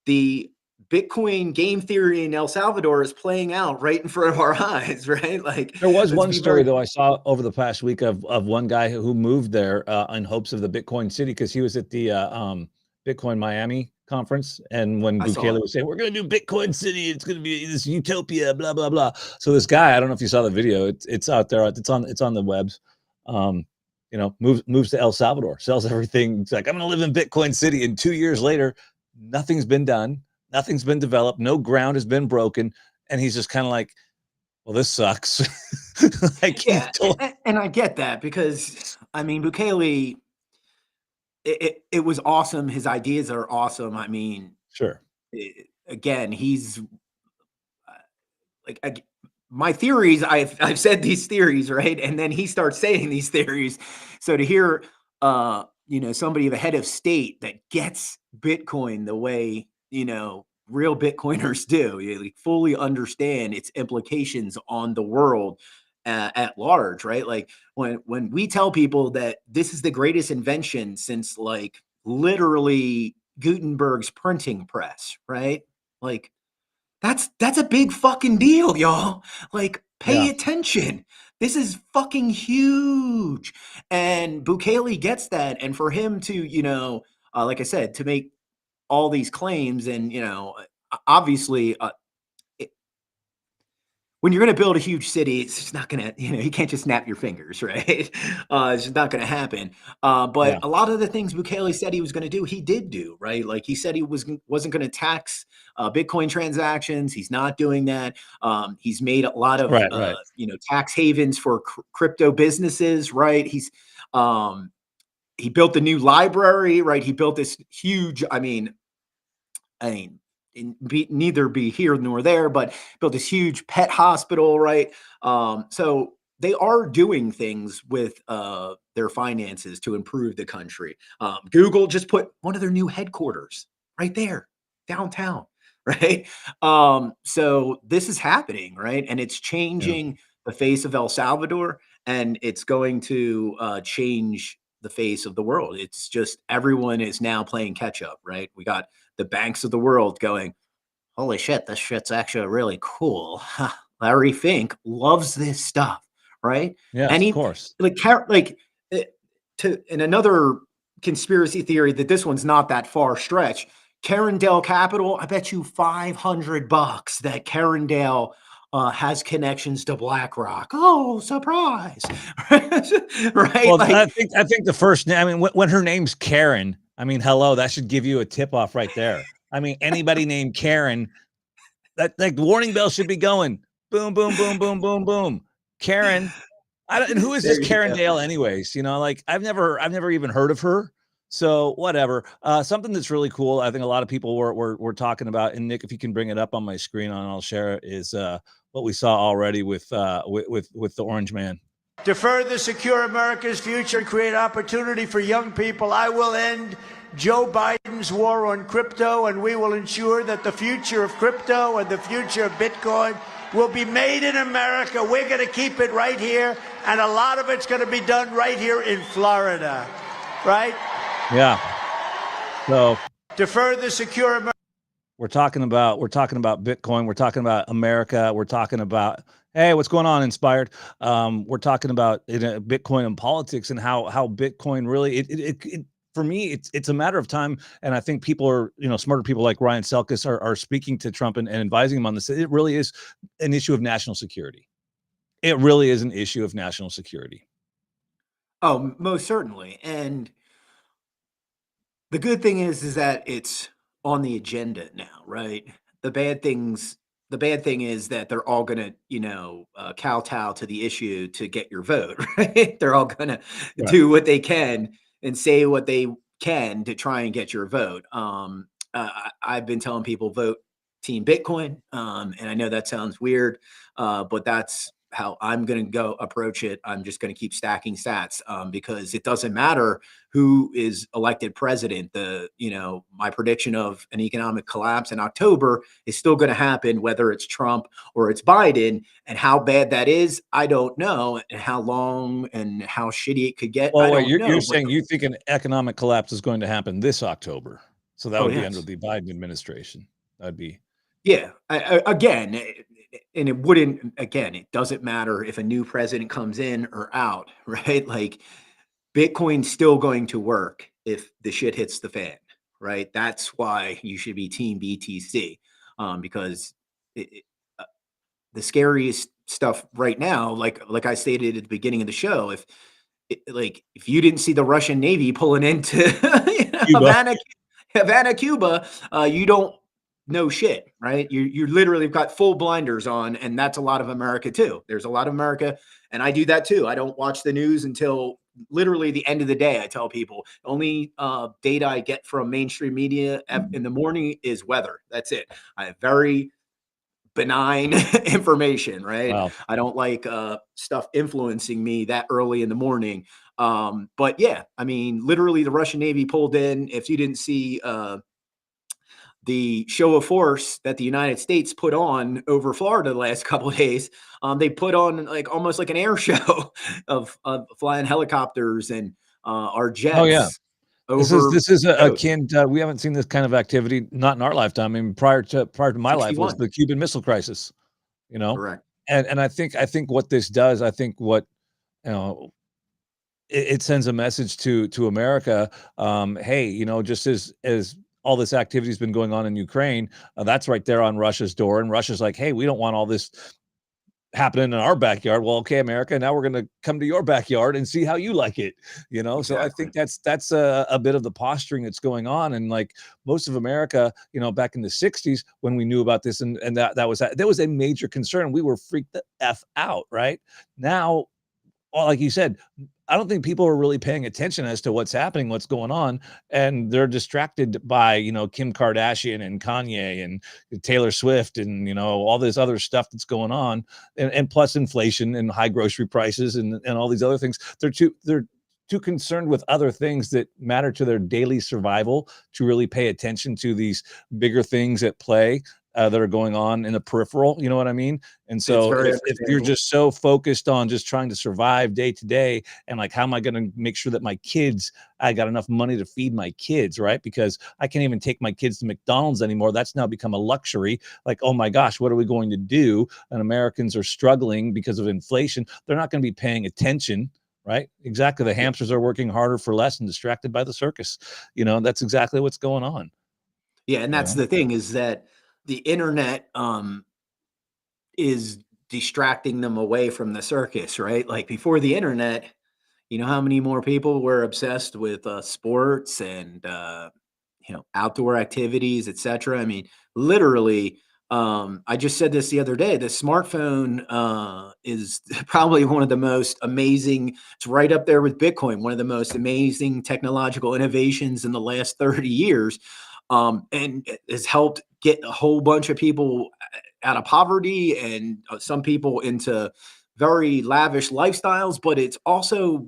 the Bitcoin game theory in El Salvador is playing out right in front of our eyes, right? Like, there was one story though I saw over the past week of one guy who moved there in hopes of the Bitcoin city, because he was at the Bitcoin Miami conference, and when Bukele was saying we're going to do Bitcoin city, it's going to be this utopia, blah blah blah. So this guy, I don't know if you saw the video, it's out there, it's on the webs. Moves to El Salvador, sells everything. It's like, I'm going to live in Bitcoin city. And 2 years later, nothing's been done. Nothing's been developed. No ground has been broken. And he's just kind of like, well, this sucks. And I get that, because, I mean, Bukele, it was awesome. His ideas are awesome. I mean, sure. Again, he's my theories. I've said these theories, right? And then he starts saying these theories. So to hear, somebody of a head of state that gets Bitcoin the way, real Bitcoiners do, you fully understand its implications on the world at large, right? Like, when we tell people that this is the greatest invention since, like, literally Gutenberg's printing press, right? Like, that's a big fucking deal, y'all. Like, pay attention. This is fucking huge. And Bukele gets that. And for him to, like I said, to make all these claims, and, obviously, when you're going to build a huge city, it's just not going to, you can't just snap your fingers, right? It's just not going to happen. But a lot of the things Bukele said he was going to do, he did do, right? Like he said he wasn't going to tax Bitcoin transactions. He's not doing that. He's made a lot of, tax havens for crypto businesses, right? He built the new library, right? He built this huge, neither be here nor there, but built this huge pet hospital, right? So they are doing things with their finances to improve the country. Google just put one of their new headquarters right there, downtown, right? So this is happening, right? And it's changing the face of El Salvador, and it's going to change the face of the world. It's just everyone is now playing catch up, right? We got the banks of the world going, holy shit, this shit's actually really cool. Larry Fink loves this stuff, right? Yeah, and of course. In another conspiracy theory that this one's not that far stretch, Carindale Capital, I bet you $500 that Carindale has connections to BlackRock. Oh, surprise! Right? Well, I think the first name. I mean, when her name's Karen, I mean, hello, that should give you a tip off right there. I mean, anybody named Karen, that like the warning bell should be going boom, boom, boom, boom, boom, boom. Karen, and who is this Carindale, anyways? Like I've never even heard of her. So whatever. Something that's really cool, I think a lot of people were talking about, and Nick, if you can bring it up on my screen, and I'll share it, is what we saw already with the Orange Man. To further secure America's future and create opportunity for young people, I will end Joe Biden's war on crypto, and we will ensure that the future of crypto and the future of Bitcoin will be made in America. We're going to keep it right here, and a lot of it's going to be done right here in Florida, right? Yeah. So to further secure America, we're talking about Bitcoin. We're talking about America. We're talking about, hey, what's going on, Inspired? We're talking about Bitcoin and politics, and how Bitcoin really it for me it's a matter of time. And I think people are, smarter people like Ryan Selkis are speaking to Trump and advising him on this. It really is an issue of national security. It really is an issue of national security. Oh, most certainly. And the good thing is that it's on the agenda now, right? The bad thing is that they're all going to, kowtow to the issue to get your vote, right? They're all going to do what they can and say what they can to try and get your vote. I've been telling people vote Team Bitcoin, and I know that sounds weird, but that's how I'm going to go approach it. I'm just going to keep stacking sats because it doesn't matter who is elected president. My prediction of an economic collapse in October is still going to happen, whether it's Trump or it's Biden. And how bad that is, I don't know. And how long and how shitty it could get. Well, you're saying you think an economic collapse is going to happen this October. So that would be under the Biden administration. That'd be. Yeah. Again, and it wouldn't, again, it doesn't matter if a new president comes in or out, right? Like Bitcoin's still going to work if the shit hits the fan, right? That's why you should be Team BTC, because the scariest stuff right now, like I stated at the beginning of the show, if you didn't see the Russian Navy pulling into Havana, Cuba, you don't know shit, right? You literally have got full blinders on, and that's a lot of America too. There's a lot of America, and I do that too. I don't watch the news until literally the end of the day. I tell people only data I get from mainstream media in the morning is weather. That's it. I have very benign information, right? Wow. I don't like stuff influencing me that early in the morning. But yeah, I mean, literally the Russian Navy pulled in. If you didn't see the show of force that the United States put on over Florida the last couple of days, they put on almost like an air show of flying helicopters and our jets. Oh yeah. This is akin to, we haven't seen this kind of activity, not in our lifetime. I mean, prior to my life was the Cuban Missile Crisis, Correct. And I think what this does, I think what, it sends a message to America. Hey, just as all this activity has been going on in Ukraine, that's right there on Russia's door. And Russia's like, hey, we don't want all this happening in our backyard. Well, okay, America, now we're going to come to your backyard and see how you like it, you know? Exactly. So I think that's a bit of the posturing that's going on. And like most of America, you know, back in the 60s when we knew about this and there was a major concern. We were freaked the F out, right? Now, well, like you said, I don't think people are really paying attention as to what's happening, what's going on, and they're distracted by, you know, Kim Kardashian and Kanye and Taylor Swift and, you know, all this other stuff that's going on, and plus inflation and high grocery prices and all these other things. They're too concerned with other things that matter to their daily survival to really pay attention to these bigger things at play that are going on in the peripheral. You know what I mean? And so if you're just so focused on just trying to survive day to day and like, how am I going to make sure that I got enough money to feed my kids, right? Because I can't even take my kids to McDonald's anymore. That's now become a luxury. Like, oh my gosh, what are we going to do? And Americans are struggling because of inflation. They're not going to be paying attention. Right? Exactly. The hamsters are working harder for less and distracted by the circus. You know, that's exactly what's going on. Yeah. And that's the thing, is that the internet is distracting them away from the circus, right? Like before the internet, you know how many more people were obsessed with sports and you know, outdoor activities, etc. I mean, literally, I just said this the other day, the smartphone is probably one of the most amazing, it's right up there with Bitcoin, one of the most amazing technological innovations in the last 30 years. And it has helped get a whole bunch of people out of poverty and some people into very lavish lifestyles, but it's also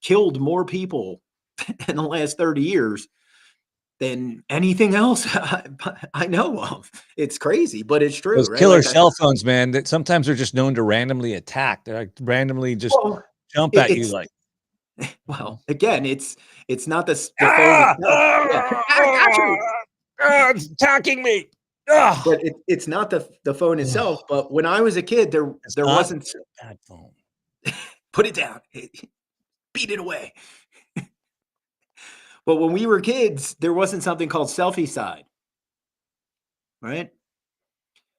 killed more people in the last 30 years than anything else I know of. It's crazy, but it's true. Those right? killer Like cell phones, man, that sometimes they're just known to randomly attack. They're like randomly just jump at you like. Well, again, it's not the phone itself. Yeah. I got you. It's attacking me. But it's not the phone itself. But when I was a kid, there wasn't a bad phone. Put it down. Beat it away. But when we were kids, there wasn't something called selfie side. Right?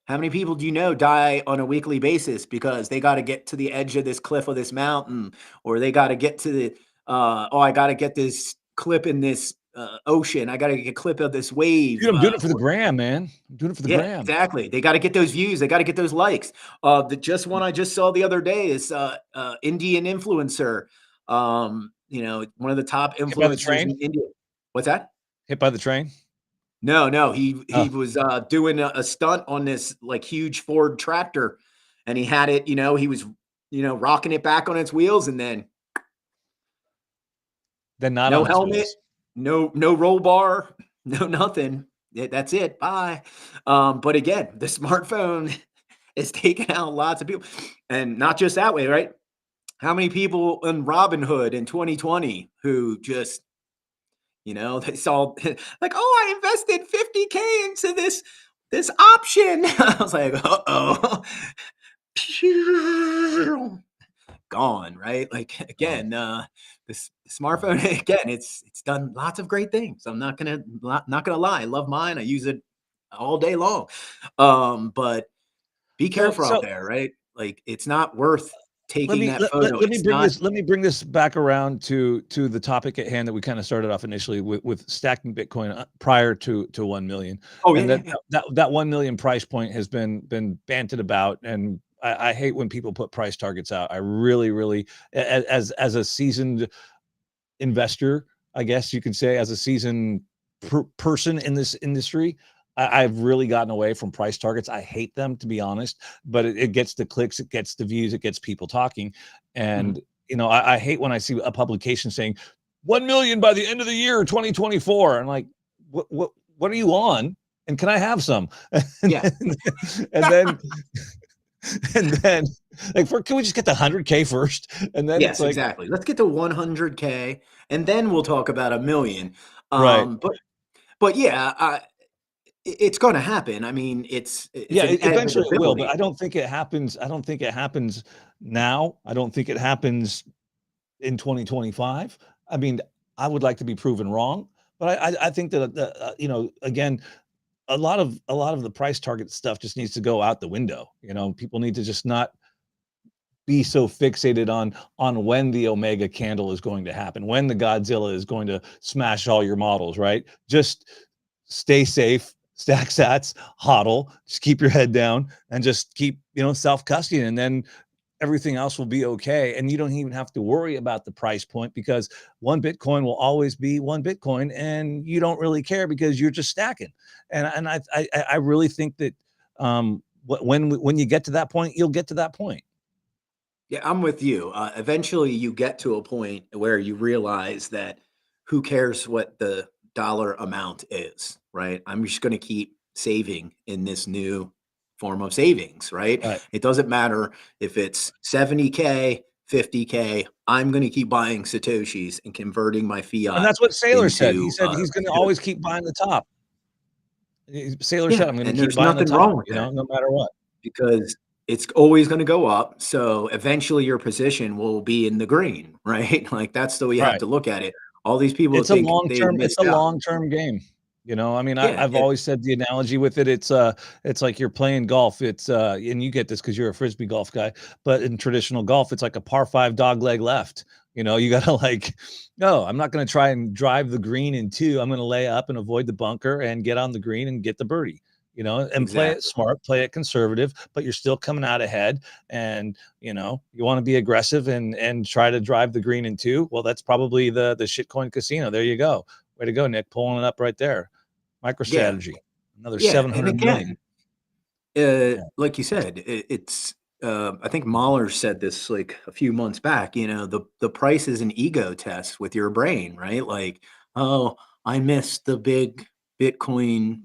How many people do you know die on a weekly basis because they got to get to the edge of this cliff of this mountain, or they got to get to the I got to get this clip in this ocean. I got to get a clip of this wave. Dude, I'm doing it for the gram, man. I'm doing it for the gram. Exactly. They got to get those views. They got to get those likes. The one I just saw the other day is Indian influencer. You know, one of the top influencers in India. What's that? Hit by the train? No. He was doing a stunt on this like huge Ford tractor, and he had it. You know, he was rocking it back on its wheels, and then not no on helmet, no roll bar, no nothing. That's it. Bye. But again, the smartphone is taking out lots of people, and not just that way, right? How many people in Robinhood in 2020 who just, you know, they saw like, oh, I invested 50K into this option. I was like, uh-oh. Gone, right? Like again, this smartphone again, it's done lots of great things. I'm not gonna lie. I love mine. I use it all day long. But be careful out there, right? Like it's not worth taking that photo. Let me bring this back around to the topic at hand that we kind of started off initially with stacking Bitcoin prior to 1 million. Oh, and yeah, that 1 million price point has been banted about, and I hate when people put price targets out. I really, as a seasoned investor, I guess you could say, as a seasoned person in this industry, I've really gotten away from price targets. I hate them, to be honest, but it gets the clicks, it gets the views, it gets people talking. And, you know, I hate when I see a publication saying 1 million by the end of the year, 2024. I'm like, what are you on? And can I have some? Yeah. and then like, can we just get the 100K first? And then yes, it's like, exactly. Let's get to 100K and then we'll talk about 1 million. Right. But yeah, it's going to happen. I mean, it's eventually it will, but I don't think it happens. I don't think it happens now. I don't think it happens in 2025. I mean, I would like to be proven wrong, but I think that you know, again, a lot of the price target stuff just needs to go out the window. You know, people need to just not be so fixated on when the Omega candle is going to happen, when the Godzilla is going to smash all your models, right? Just stay safe, stack sats, hodl, just keep your head down and just keep, self-custody, and then everything else will be okay. And you don't even have to worry about the price point, because one Bitcoin will always be one Bitcoin, and you don't really care because you're just stacking. And I really think that when you get to that point, you'll get to that point. Yeah, I'm with you. Eventually you get to a point where you realize that who cares what the dollar amount is, right? I'm just going to keep saving in this new form of savings, right? It doesn't matter if it's 70K, 50K, I'm going to keep buying Satoshis and converting my fiat. And that's what Sailor said. He said he's going to always keep buying the top. Sailor said, I'm going to keep buying the top, wrong with that, no matter what. Because it's always going to go up. So eventually your position will be in the green, right? Like that's the way you have to look at it. All these people it's think it's a long-term game. I mean, I've always said the analogy with it. It's like you're playing golf. It's and you get this because you're a Frisbee golf guy, but in traditional golf, it's like a par 5 dog leg left. You gotta no, I'm not going to try and drive the green in 2. I'm going to lay up and avoid the bunker and get on the green and get the birdie. And play it smart, play it conservative, but you're still coming out ahead. And, you want to be aggressive and try to drive the green in 2. Well, that's probably the shitcoin casino. There you go. Way to go, Nick, pulling it up right there. MicroStrategy, another 700 million. Like you said, it's, I think Mahler said this like a few months back, the price is an ego test with your brain, right? Like, oh, I missed the big Bitcoin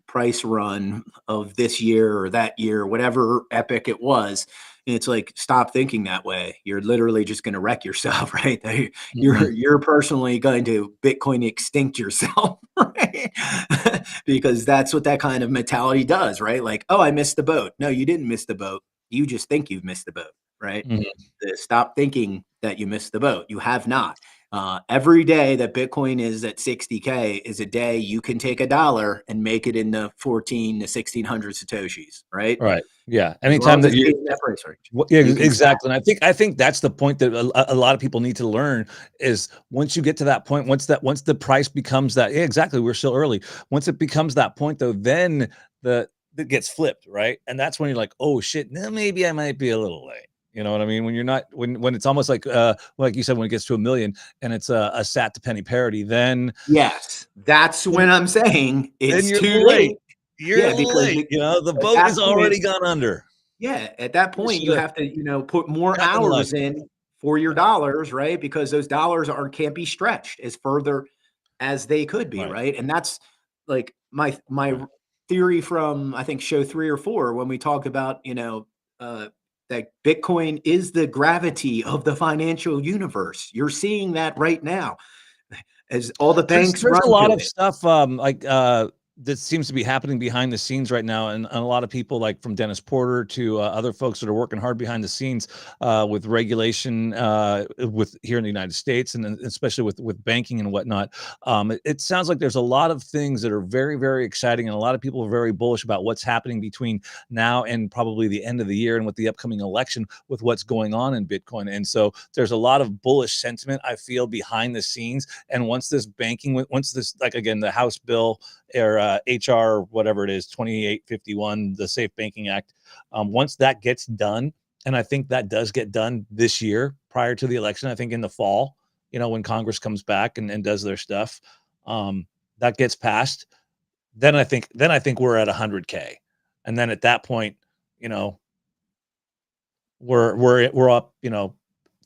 price run of this year or that year, whatever epic it was. And it's like, stop thinking that way. You're literally just going to wreck yourself, right? You're personally going to Bitcoin extinct yourself, right? Because that's what that kind of mentality does, right? Like, oh, I missed the boat. No, you didn't miss the boat. You just think you've missed the boat, right? Stop thinking that you missed the boat. You have not. Every day that Bitcoin is at 60K is a day you can take $1 and make it in the 14 to 1600 Satoshis, right? Right. Yeah. Anytime that you exactly. And I think that's the point that a lot of people need to learn is once you get to that point, once the price becomes that, exactly. We're still early. Once it becomes that point though, then it gets flipped. Right. And that's when you're like, oh shit, now maybe I might be a little late. You know what I mean? When you're not, when it's almost like you said, when it gets to 1 million and it's a sat to penny parity, then yes, that's when I'm saying it's too late. You're late. The boat has already gone under. Yeah, at that point you have to, put more hours in for your dollars, right? Because those dollars can't be stretched as further as they could be, right? And that's like my theory from I think show 3 or 4 when we talked about that Bitcoin is the gravity of the financial universe. You're seeing that right now as all the banks there's a lot of stuff that seems to be happening behind the scenes right now. And a lot of people like from Dennis Porter to other folks that are working hard behind the scenes with regulation with here in the United States and especially with banking and whatnot. It sounds like there's a lot of things that are very, very exciting. And a lot of people are very bullish about what's happening between now and probably the end of the year and with the upcoming election with what's going on in Bitcoin. And so there's a lot of bullish sentiment, I feel, behind the scenes. And once this like, again, the House bill or HR, whatever it is, 2851, the Safe Banking Act. Once that gets done, and I think that does get done this year prior to the election, I think in the fall, when Congress comes back and does their stuff, that gets passed. Then I think we're at 100K. And then at that point, we're up,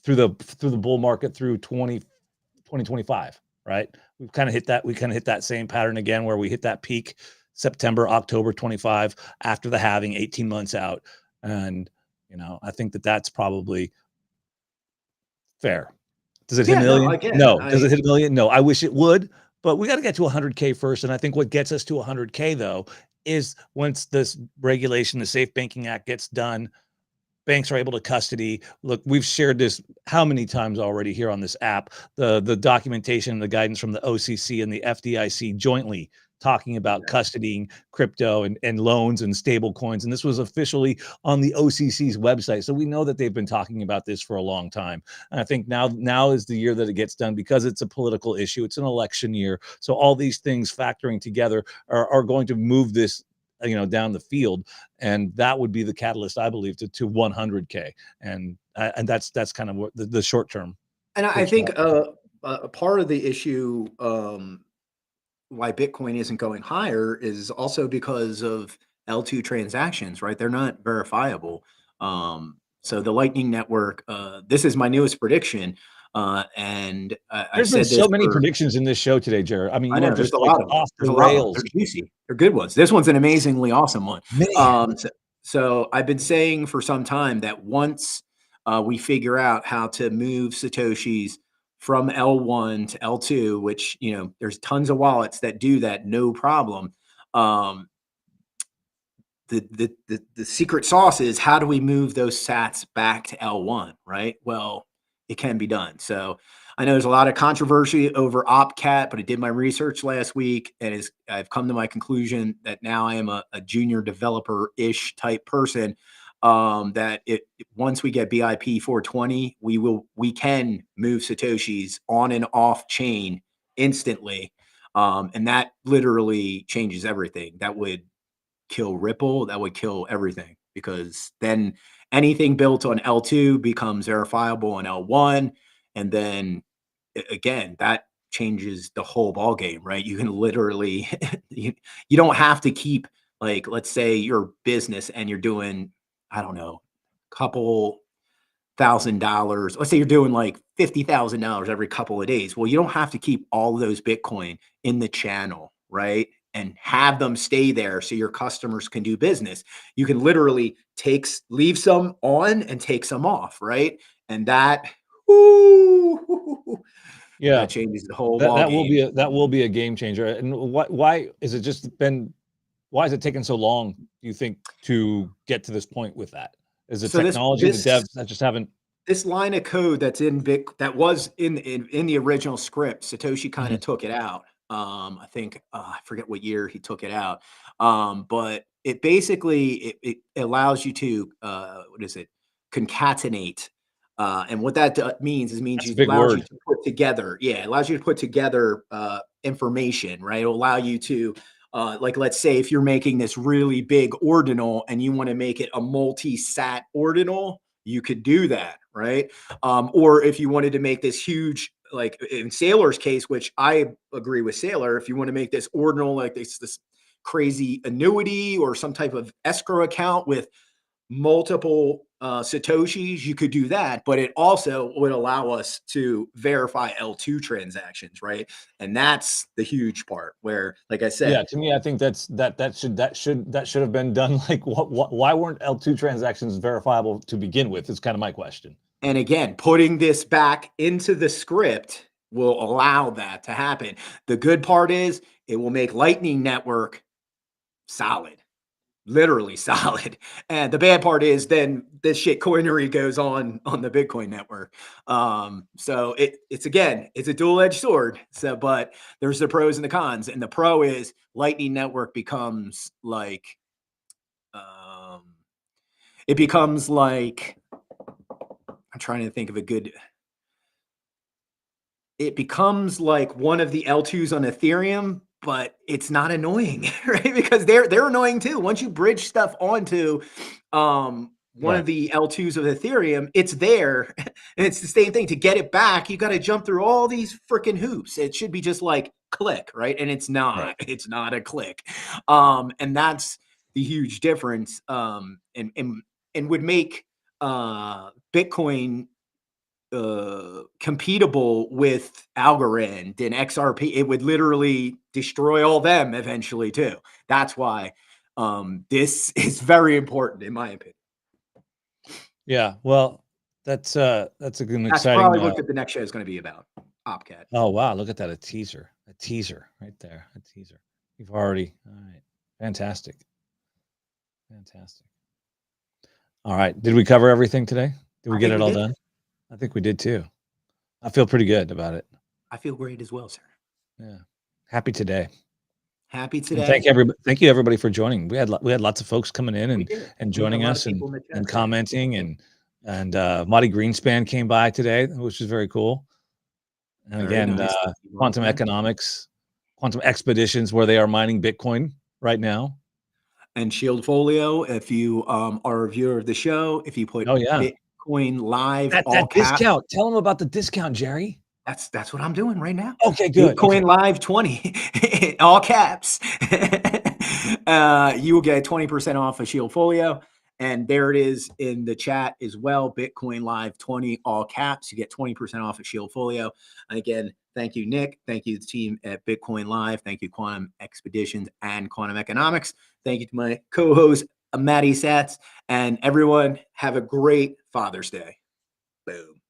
through the bull market through 2025, right? We kind of hit that same pattern again where we hit that peak September, October 25 after the halving, 18 months out. And, I think that's probably fair. Does it hit a million? No. Does it hit 1 million? No, I wish it would, but we got to get to 100K first. And I think what gets us to 100K though, is once this regulation, the Safe Banking Act gets done, banks are able to custody. Look, we've shared this how many times already here on this app, the documentation and the guidance from the OCC and the FDIC jointly talking about custodying crypto and loans and stable coins. And this was officially on the OCC's website. So we know that they've been talking about this for a long time. And I think now is the year that it gets done, because it's a political issue. It's an election year. So all these things factoring together are going to move this, down the field. And that would be the catalyst, I believe, to 100K. And that's kind of what the short term. And I think a part of the issue why Bitcoin isn't going higher is also because of L2 transactions, right? They're not verifiable. So the Lightning Network, this is my newest prediction. And there's been so many predictions in this show today, Jared. I mean, I know there's a lot of them. There's a lot of them. They're juicy. They're good ones. This one's an amazingly awesome one. So I've been saying for some time that once we figure out how to move Satoshis from L1 to L2, which, there's tons of wallets that do that, no problem. The secret sauce is, how do we move those sats back to L1, right? Well, it can be done. So I know there's a lot of controversy over OpCat, but I did my research last week, and I've come to my conclusion that now I am a junior developer-ish type person. That once we get BIP 420, we can move Satoshis on and off chain instantly. And that literally changes everything. That would kill Ripple. That would kill everything, because then anything built on L2 becomes verifiable on L1. And then again, that changes the whole ball game, right? You can literally, you don't have to keep, like, let's say your business and you're doing, I don't know, couple $1,000. Let's say you're doing like $50,000 every couple of days. Well, you don't have to keep all of those Bitcoin in the channel, right? And have them stay there so your customers can do business. You can literally leave some on and take some off, right? And that, that changes the whole ball game. That will be a game changer. And why is it why is it taking so long, do you think, to get to this point with that? Is it technology, the devs that just haven't? This line of code that's that was in the original script, Satoshi kind of took it out. I think I forget what year he took it out. But it basically it allows you to concatenate. And what that means it allows you to put together. Yeah, it allows you to put together information, right? It'll allow you to like, let's say if you're making this really big ordinal and you want to make it a multi-sat ordinal, you could do that, right? Or if you wanted to make this huge, like in Saylor's case, which I agree with Saylor, if you want to make this ordinal, like this crazy annuity or some type of escrow account with multiple Satoshis, you could do that, but it also would allow us to verify L2 transactions, right? And that's the huge part where, like I said, yeah, to me, I think that should have been done. Like, why weren't L2 transactions verifiable to begin with? Is kind of my question. And again, putting this back into the script will allow that to happen. The good part is it will make Lightning Network solid. Literally solid. And the bad part is then this shit coinery goes on the Bitcoin network. So it's a dual-edged sword. So, but there's the pros and the cons. And the pro is Lightning Network becomes like, I'm trying to think of it becomes like one of the L2s on Ethereum, but it's not annoying, right? Because they're annoying too. Once you bridge stuff onto one of the L2s of Ethereum, it's there. And it's the same thing. To get it back, you got to jump through all these freaking hoops. It should be just like click, right? And it's not. Right. It's not a click. And that's the huge difference. And would make Bitcoin compatible with Algorand and XRP. It would literally destroy all them eventually too. That's why this is very important in my opinion. Yeah, well, that's a good exciting. That's probably what the next show is going to be about. OpCat. Oh wow, look at that, a teaser right there, a teaser. You've already, all right, fantastic. All right, did we cover everything today? Did we get it all done? I think we did too. I feel pretty good about it. I feel great as well, sir. Yeah. Happy today. Happy And today. thank you everybody for joining. We had lots of folks coming in We did. and We had a joining lot of us and people in the chat today. commenting and Marty Greenspan came by today, which is very cool. And Very again, nice. Thank you, quantum Martin. economics, quantum expeditions, where they are mining Bitcoin right now. And Shield Folio, if you are a viewer of the show, if you put Oh yeah, Bitcoin Live that all caps, discount. Tell them about the discount, Jerry. that's what I'm doing right now. Okay, good. Bitcoin Okay. Live 20, all caps. You will get 20% off a Shield Folio. And there it is in the chat as well. Bitcoin Live 20, all caps. You get 20% off a Shield Folio. And again, thank you, Nick. Thank you, the team at Bitcoin Live. Thank you, Quantum Expeditions and Quantum Economics. Thank you to my co-host, MattySats. And everyone, have a great Father's Day. Boom.